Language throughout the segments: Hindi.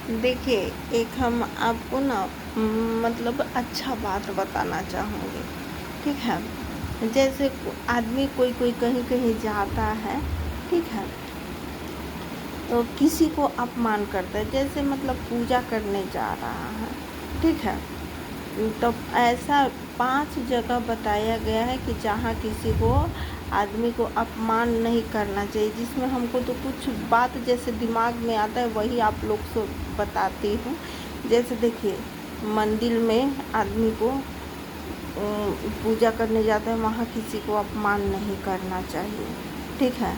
देखिए, एक हम आपको ना मतलब अच्छा बात बताना चाहूँगी, ठीक है? जैसे आदमी कोई कहीं-कहीं जाता है, ठीक है? तो किसी को अपमान करता है, जैसे मतलब पूजा करने जा रहा है, ठीक है? तो ऐसा 5 जगह बताया गया है कि जहाँ किसी को आदमी को अपमान नहीं करना चाहिए, जिसमें हमको तो कुछ बात जैसे दिमाग में आता है वही आप लोग को बताती हूँ। जैसे देखिए, मंदिर में आदमी को पूजा करने जाता है, वहाँ किसी को अपमान नहीं करना चाहिए, ठीक है?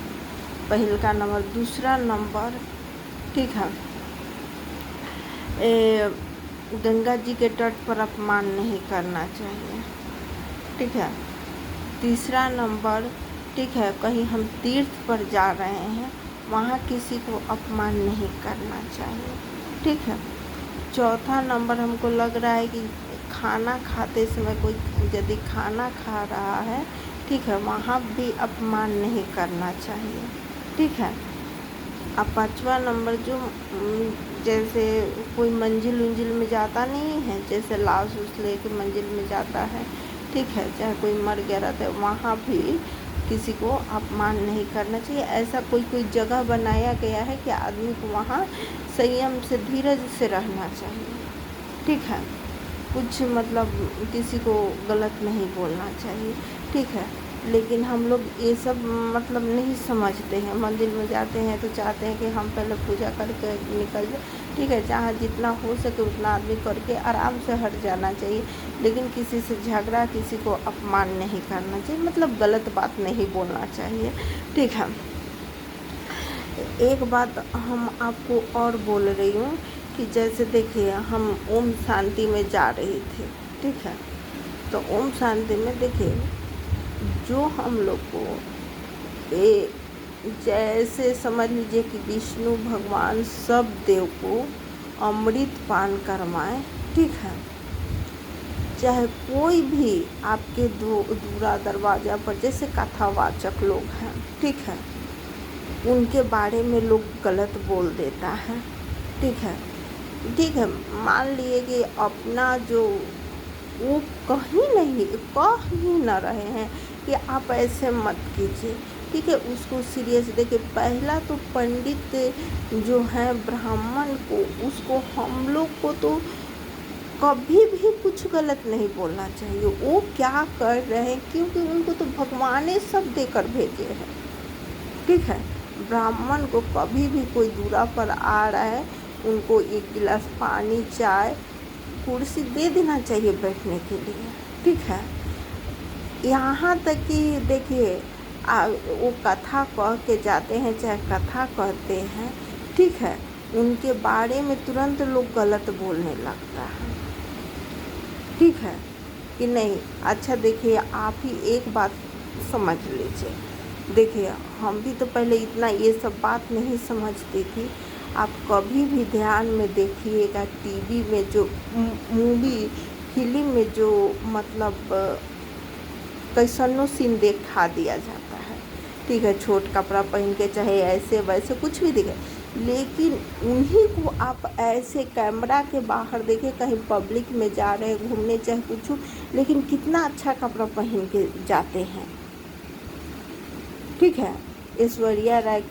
पहला नंबर। दूसरा नंबर, ठीक है, गंगा जी के तट पर अपमान नहीं करना चाहिए, ठीक है? तीसरा नंबर, ठीक है, कहीं हम तीर्थ पर जा रहे हैं, वहाँ किसी को अपमान नहीं करना चाहिए, ठीक है? चौथा नंबर हमको लग रहा है कि खाना खाते समय कोई यदि खाना खा रहा है, ठीक है, वहाँ भी अपमान नहीं करना चाहिए, ठीक है? अब पाँचवा नंबर जो जैसे कोई मंजिल-उंजिल में जाता नहीं है, जैसे लाश-उस लेके मंजिल में जाता है, ठीक है, चाहे कोई मर गया रहता है, वहाँ भी किसी को अपमान नहीं करना चाहिए। ऐसा कोई जगह बनाया गया है कि आदमी को वहाँ संयम से, धीरज से रहना चाहिए, ठीक है? कुछ मतलब किसी को गलत नहीं बोलना चाहिए, ठीक है? लेकिन हम लोग ये सब मतलब नहीं समझते हैं। मंदिर में जाते हैं तो चाहते हैं कि हम पहले पूजा करके निकल जाए, ठीक है? जहाँ जितना हो सके उतना आदमी करके आराम से हट जाना चाहिए, लेकिन किसी से झगड़ा, किसी को अपमान नहीं करना चाहिए, मतलब गलत बात नहीं बोलना चाहिए, ठीक है? एक बात हम आपको और बोल रही हूँ कि जैसे देखिए, हम ओम शांति में जा रहे थे, ठीक है? तो ओम शांति में देखिए, जो हम लोग को ए जैसे समझ लीजिए कि विष्णु भगवान सब देव को अमृत पान करवाएं, ठीक है? चाहे कोई भी आपके दूरा दरवाजा पर जैसे कथावाचक लोग हैं, ठीक है, उनके बारे में लोग गलत बोल देता है, ठीक है? ठीक है, मान लिए कि अपना जो वो कह ही न रहे हैं कि आप ऐसे मत कीजिए, ठीक है? उसको सीरियस देखिए। पहला तो पंडित जो है ब्राह्मण को, उसको हम लोग को तो कभी भी कुछ गलत नहीं बोलना चाहिए। वो क्या कर रहे हैं, क्योंकि उनको तो भगवान ने सब देकर भेजे हैं, ठीक है? ब्राह्मण को कभी भी कोई दूरा पर आ रहा है, उनको एक गिलास पानी, चाय, कुर्सी दे देना चाहिए बैठने के लिए, ठीक है? यहाँ तक कि देखिए, वो कथा कह के जाते हैं, चाहे कथा कहते हैं, ठीक है, उनके बारे में तुरंत लोग गलत बोलने लगता है, ठीक है कि नहीं? अच्छा देखिए, आप ही एक बात समझ लीजिए। देखिए, हम भी तो पहले इतना ये सब बात नहीं समझती थी। आप कभी भी ध्यान में देखिएगा, टीवी में जो मूवी, फिल्म में जो मतलब कैसनो सीन दिखा दिया जाता है, ठीक है? छोट कपड़ा पहन के, चाहे ऐसे वैसे कुछ भी दिखे, लेकिन उन्हीं को आप ऐसे कैमरा के बाहर देखें, कहीं पब्लिक में जा रहे हैं घूमने, चाहे कुछ, लेकिन कितना अच्छा कपड़ा पहन के जाते हैं, ठीक है? ऐश्वर्या राय,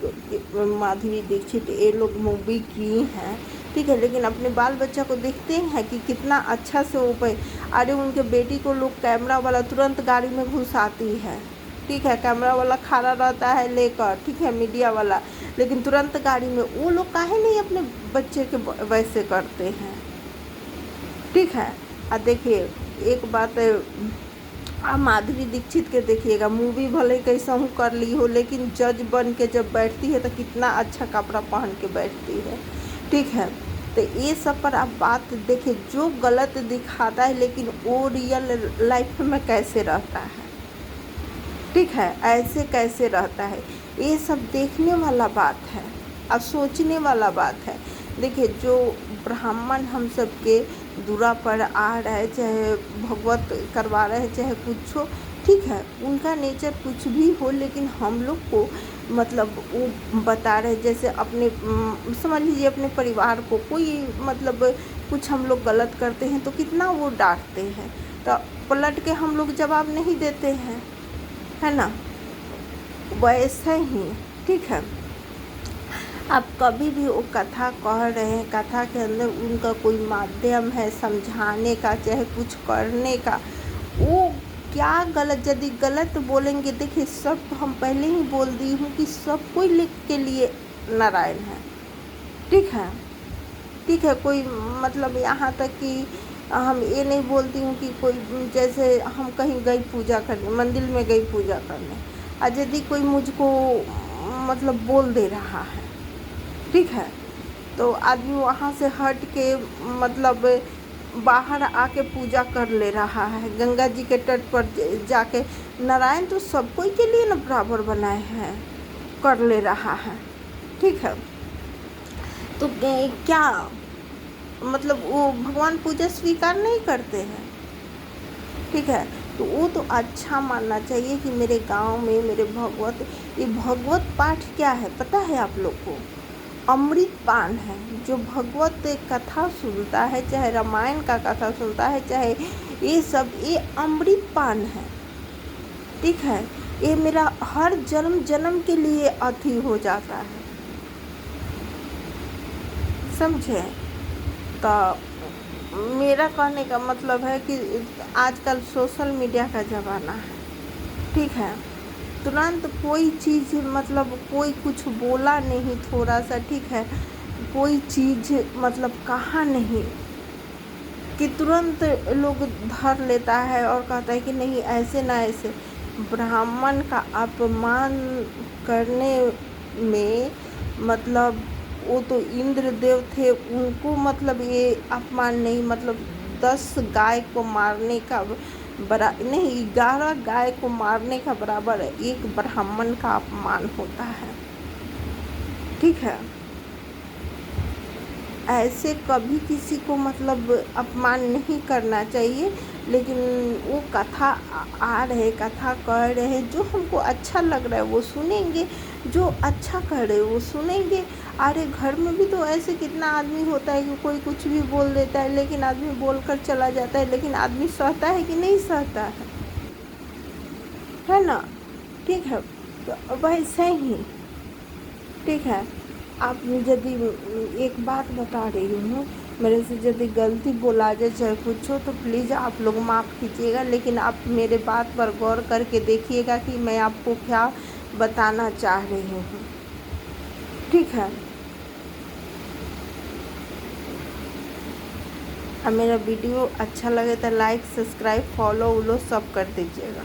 माधुरी दीक्षित, ये लोग मूवी की हैं, ठीक है, लेकिन अपने बाल बच्चा को देखते हैं कि कितना अच्छा से वो पे। अरे उनके बेटी को लोग कैमरा वाला तुरंत गाड़ी में घुसाती है, ठीक है? कैमरा वाला खड़ा रहता है लेकर, ठीक है, मीडिया वाला, लेकिन तुरंत गाड़ी में। वो लोग काहे नहीं अपने बच्चे के वैसे करते हैं, ठीक है? देखिए, एक बात आप माधुरी दीक्षित के देखिएगा, मूवी भले कैसा हूँ कर ली हो, लेकिन जज बन के जब बैठती है तो कितना अच्छा कपड़ा पहन के बैठती है, ठीक है? तो ये सब पर आप बात देखिए, जो गलत दिखाता है लेकिन वो रियल लाइफ में कैसे रहता है, ठीक है? ऐसे कैसे रहता है, ये सब देखने वाला बात है और सोचने वाला बात है। देखिए, जो ब्राह्मण हम सब के दूरा पर आ रहा है, चाहे भगवत करवा रहे हैं, चाहे कुछ हो, ठीक है, उनका नेचर कुछ भी हो, लेकिन हम लोग को मतलब वो बता रहे, जैसे अपने समझ लीजिए अपने परिवार को कोई मतलब कुछ हम लोग गलत करते हैं तो कितना वो डांटते हैं, तो पलट के हम लोग जवाब नहीं देते हैं, है ना। वैसे ही ठीक है, आप कभी भी वो कथा कह रहे हैं, कथा के अंदर उनका कोई माध्यम है समझाने का, चाहे कुछ करने का, वो क्या गलत, यदि गलत बोलेंगे, देखिए सब हम पहले ही बोल दी हूँ कि सब कोई लिख के लिए नारायण है, ठीक है। ठीक है, कोई मतलब यहाँ तक कि हम ये नहीं बोलती हूँ कि कोई, जैसे हम कहीं गई पूजा करने, मंदिर में गई पूजा करने, और यदि कोई मुझको मतलब बोल दे रहा है, ठीक है, तो आदमी वहाँ से हट के मतलब बाहर आके पूजा कर ले रहा है, गंगा जी के तट पर जाके, नारायण तो सब कोई के लिए ना बराबर बनाए हैं, कर ले रहा है, ठीक है। तो क्या मतलब वो भगवान पूजा स्वीकार नहीं करते हैं, ठीक है। तो वो तो अच्छा मानना चाहिए कि मेरे गांव में मेरे भगवत, ये भगवत पाठ क्या है पता है आप लोग को, अमृत पान है। जो भगवत कथा सुनता है, चाहे रामायण का कथा सुनता है, चाहे ये सब, ये अमृत पान है, ठीक है। ये मेरा हर जन्म जन्म के लिए अति हो जाता है, समझे। तो मेरा कहने का मतलब है कि आजकल सोशल मीडिया का ज़माना है, ठीक है। तुरंत कोई चीज़ मतलब कोई कुछ बोला नहीं थोड़ा सा, ठीक है, कोई चीज़ मतलब कहा नहीं कि तुरंत लोग धर लेता है और कहता है कि नहीं ऐसे ना ऐसे। ब्राह्मण का अपमान करने में मतलब वो तो इंद्र देव थे, उनको मतलब ये अपमान नहीं, मतलब 10 गाय को मारने का नहीं, 11 गाय को मारने का बराबर है, एक ब्राह्मण का अपमान होता है, ठीक है। ऐसे कभी किसी को मतलब अपमान नहीं करना चाहिए। लेकिन वो कथा आ रहे, कथा कह रहे, जो हमको अच्छा लग रहा है वो सुनेंगे, जो अच्छा कर रहे वो सुनेंगे। अरे घर में भी तो ऐसे कितना आदमी होता है कि कोई कुछ भी बोल देता है, लेकिन आदमी बोल कर चला जाता है, लेकिन आदमी सहता है कि नहीं सहता है ना, ठीक है। तो वैसे ही ठीक है, आप यदि एक बात बता रही हूँ, मेरे से यदि गलती बोला जाए चाहे कुछ हो तो प्लीज़ आप लोग माफ़ कीजिएगा, लेकिन आप मेरे बात पर गौर करके देखिएगा कि मैं आपको क्या बताना चाह रही हूँ, ठीक है। और मेरा वीडियो अच्छा लगे तो लाइक, सब्सक्राइब, फॉलो सब कर दीजिएगा।